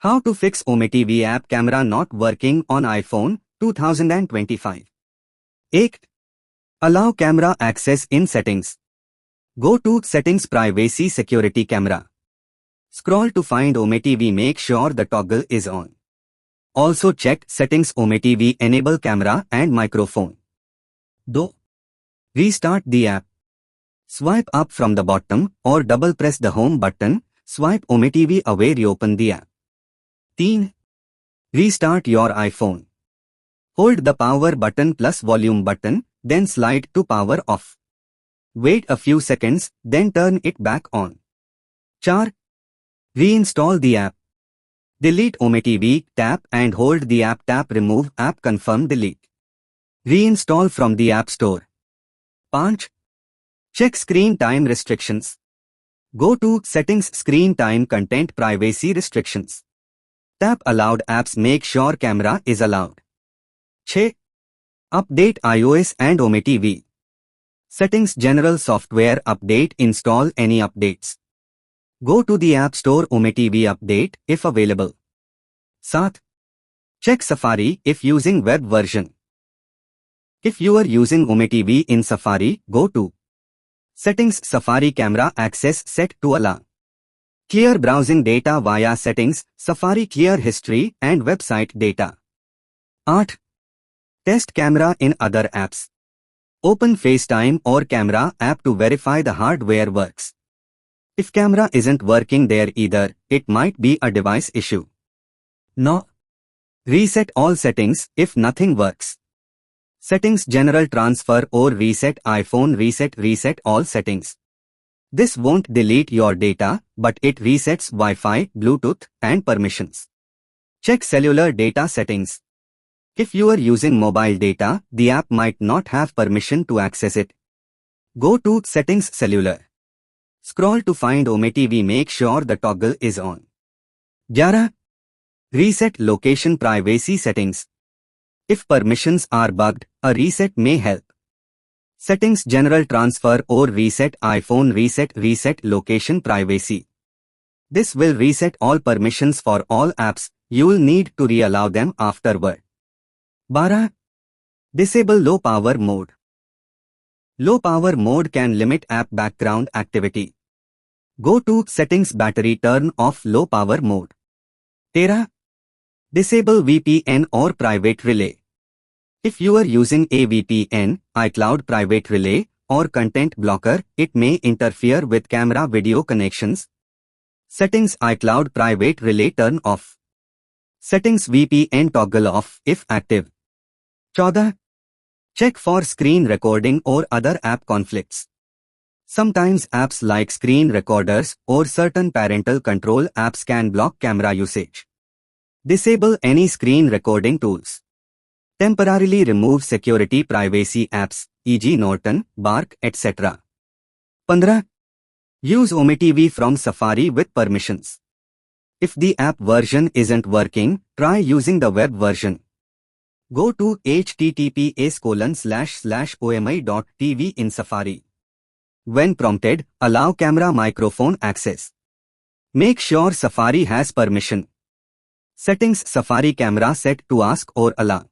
How to fix OmeTV app camera not working on iPhone 2025. 1. Allow camera access in settings. Go to Settings Privacy Security Camera. Scroll to find OmeTV. Make sure the toggle is on. Also check Settings OmeTV enable camera and microphone. 2. Restart the app. Swipe up from the bottom or double press the home button. Swipe OmeTV away. Reopen the app. 3. Restart your iPhone. Hold the power button plus volume button, then slide to power off. Wait a few seconds, then turn it back on. 4. Reinstall the app. Delete OmeTV, tap and hold the app. Tap remove app, confirm delete. Reinstall from the App Store. 5. Check screen time restrictions. Go to Settings Screen Time Content Privacy Restrictions. Tap Allowed apps. Make sure camera is allowed. 6. Update iOS and OmeTV. Settings General Software Update. Install any updates. Go to the App Store. OmeTV update if available. 7. Check Safari if using web version. If you are using OmeTV in Safari, go to Settings Safari Camera Access set to allow. Clear browsing data via Settings, Safari Clear History and Website Data. 8. Test camera in other apps. Open FaceTime or Camera app to verify the hardware works. If camera isn't working there either, it might be a device issue. 9. Reset all settings if nothing works. Settings General Transfer or Reset iPhone. Reset all settings. This won't delete your data, but it resets Wi-Fi, Bluetooth, and permissions. Check cellular data settings. If you are using mobile data, the app might not have permission to access it. Go to Settings Cellular. Scroll to find OmeTV. Make sure the toggle is on. 11. Reset location privacy settings. If permissions are bugged, a reset may help. Settings General Transfer or Reset iPhone. Reset location privacy. This will reset all permissions for all apps. You will need to re-allow them afterward. 12. Disable low power mode. Low power mode can limit app background activity. Go to Settings Battery. Turn off low power mode. 13. Disable VPN or private relay. If you are using a VPN, iCloud Private Relay, or content blocker, it may interfere with camera video connections. Settings iCloud Private Relay turn off. Settings VPN toggle off if active. 14. Check for screen recording or other app conflicts. Sometimes apps like screen recorders or certain parental control apps can block camera usage. Disable any screen recording tools. Temporarily remove security privacy apps, e.g. Norton, Bark, etc. 15. Use OmeTV from Safari with permissions. If the app version isn't working, try using the web version. Go to https://ome.tv in Safari. When prompted, allow camera microphone access. Make sure Safari has permission. Settings Safari Camera set to ask or allow.